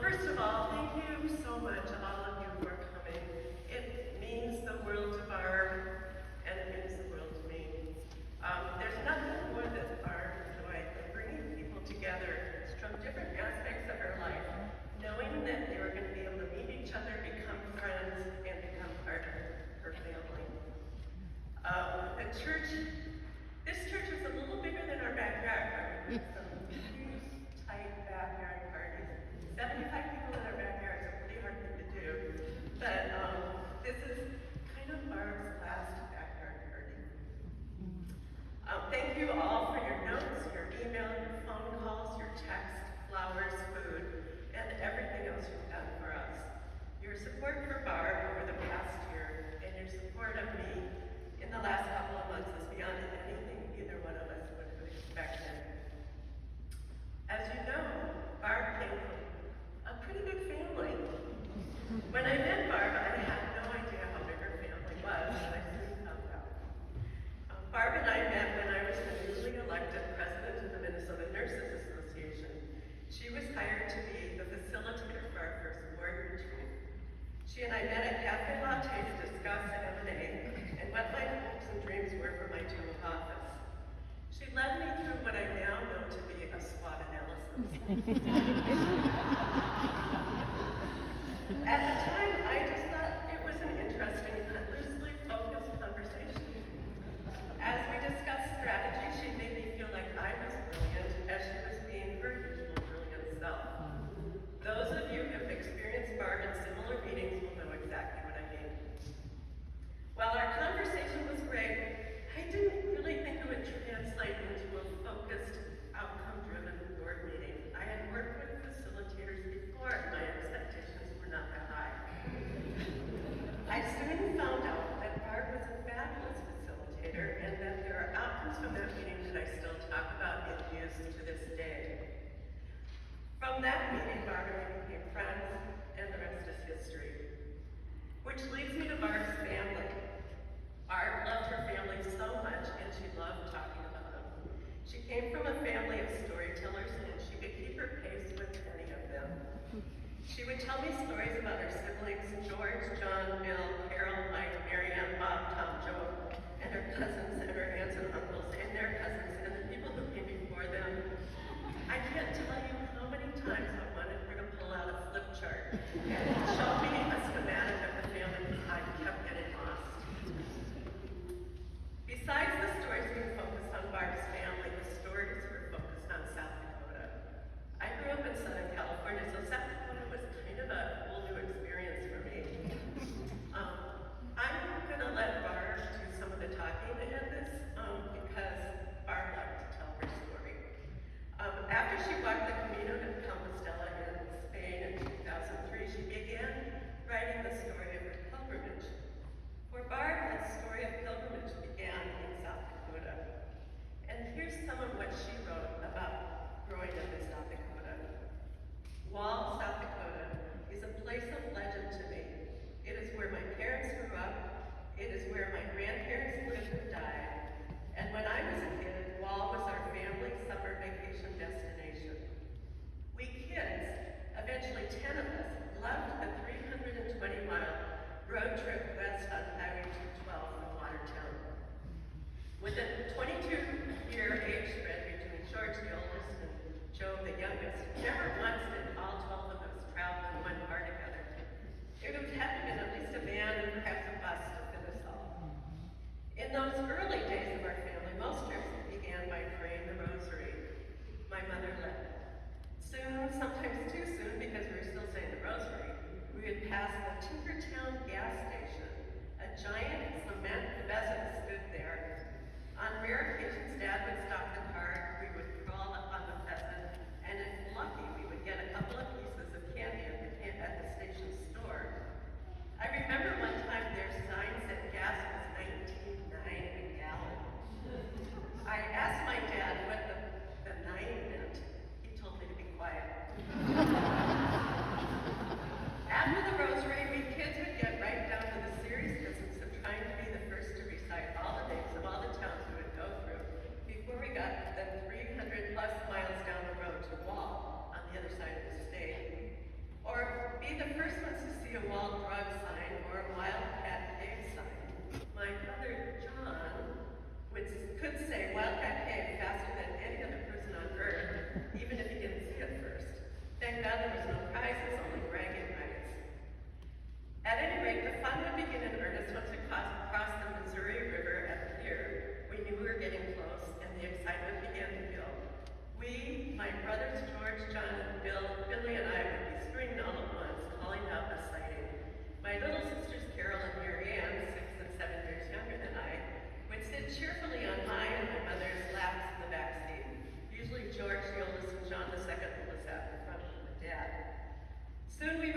First of all, thank you so much, all of you, for coming. It means the world to Barb, and it means the world to me. There's nothing more that Barb enjoyed than bringing people together from different aspects of her life, knowing that they were going to be able to meet each other, become friends, and become part of her family. This church is a little bigger than our backyard. We have some huge, tight backyard parties. 75 people in our backyard is a pretty hard thing to do. But this is kind of Barb's last backyard party. Thank you all for your notes, your email, your phone calls, your texts, flowers, food, and everything else you've done for us. Your support for Barb over the past year, and your support of me in the last couple of months is beyond anything either one of us would have expected. As you know, Barb came from a pretty big family. When I met Barb, I had no idea how big her family was, and I soon found out. Barb and I met when I was the newly elected president of the Minnesota Nurses Association. She was hired to be the facilitator for our first board retreat. She and I met at Cafe Latte to discuss M&A and what my hopes and dreams were for my term of office. She led me through what I now know to be a SWOT analysis. At the time, I just thought it was an interesting and loosely focused conversation. As we discussed strategy, she made me feel like I was brilliant as she was being her usual brilliant self. Those of you who have experienced Barb in similar meetings will know exactly what I mean. While our conversation was great, I didn't really think it would translate into a focused, outcome-driven board meeting. I had worked with facilitators before, and my expectations were not that high.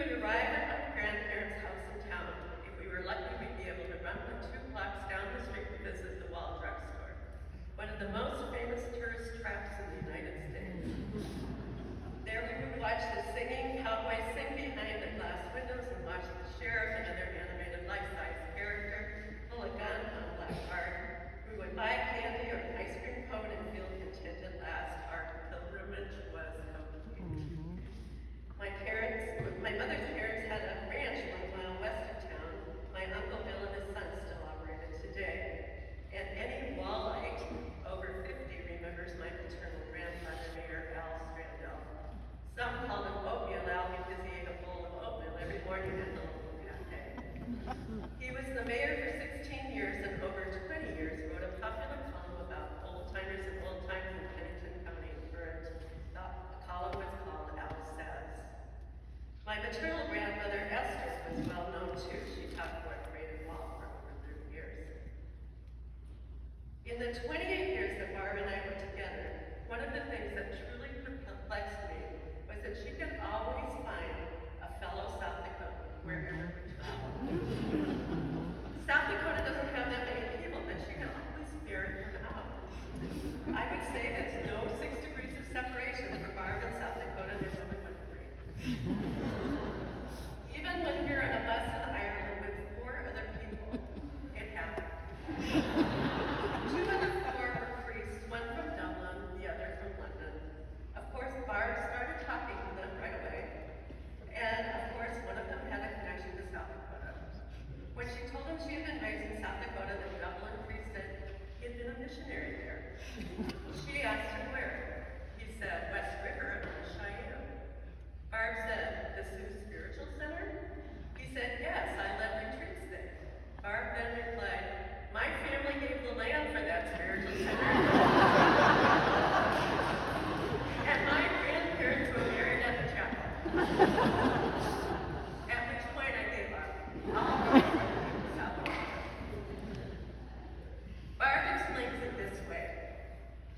would arrive at my grandparents' house in town. If we were lucky, we'd be able to run the 2 blocks down the street to visit the Wall Drugstore, one of the most famous tourist traps in the United States. There we would watch the singing cowboys sing behind the glass windows and watch the sheriff and other animated life-size character pull a gun on a black card. We would buy candy or an ice cream cone and feel content at last. Our pilgrimage was complete. My mother's parents had a ranch 1 mile west of town. My Uncle Bill and his son still operate it today. And any wallite over 50 remembers my paternal grandfather, Mayor Al Strandell. Some called him Oatmeal Al because he ate a bowl of oatmeal every morning at the local cafe. He was the mayor for 16 years and over 20 years wrote a popular column about old-timers and old times in Pennington County. The column was called Al Says. My maternal grandmother, Esther, was well known too. She taught 4th grade in law for over 30 years. In the 28 years that Barb and I were together, one of the things that truly perplexed me was that she could always find a fellow South Dakotan wherever we traveled. South Dakota doesn't have that many people, but she could always ferret them out. I would say there's no 6 degrees of separation for Barb in South Dakota. There's only 1 degree. Even when we were on a bus in Ireland with 4 other people, it happened. 2 of the 4 were priests, one from Dublin, the other from London. Of course, Barb started talking to them right away, and of course, one of them had a connection to South Dakota. When she told him she had been raised in South Dakota, the Dublin priest said he had been a missionary there. She asked him where. He said, West River and Cheyenne. Barb said, the Sioux Spiritual Center? He said, yes, I led retreats there. Barb then replied, my family gave the land for that spiritual center. And my grandparents were married at the chapel. At which point I gave up. Barb explains it this way.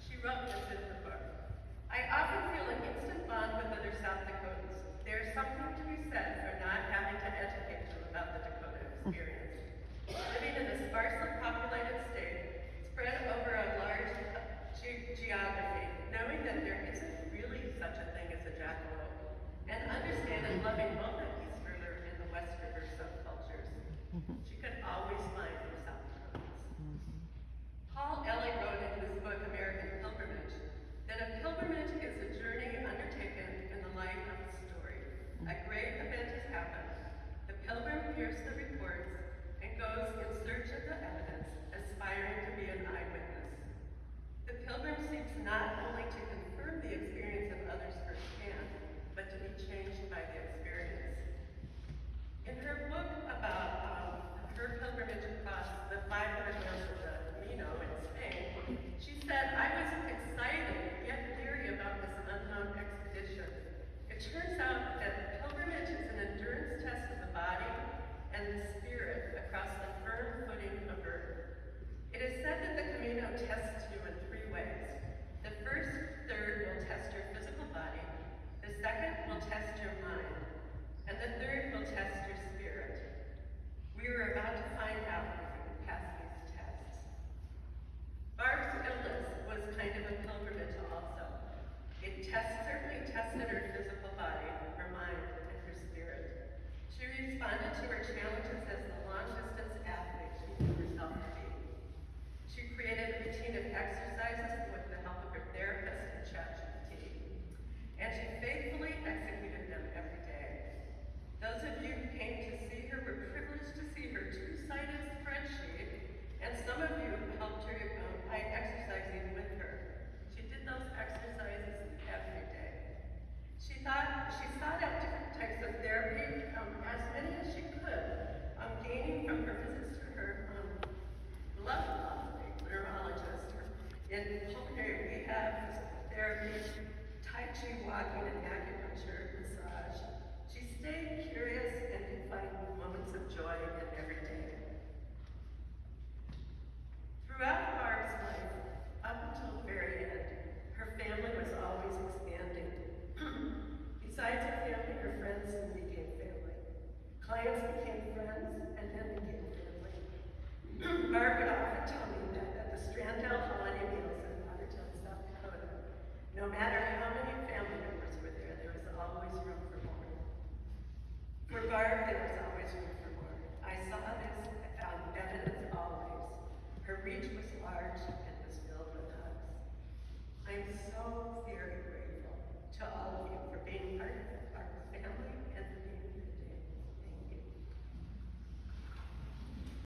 She wrote this in her book. I often feel an instant bond with other South Dakotans. There's something to be said for not having to educate them about the Dakota experience. Living in a sparsely populated state, spread over a large geography, knowing that there isn't really such a thing as a jackalope, and understand and loving both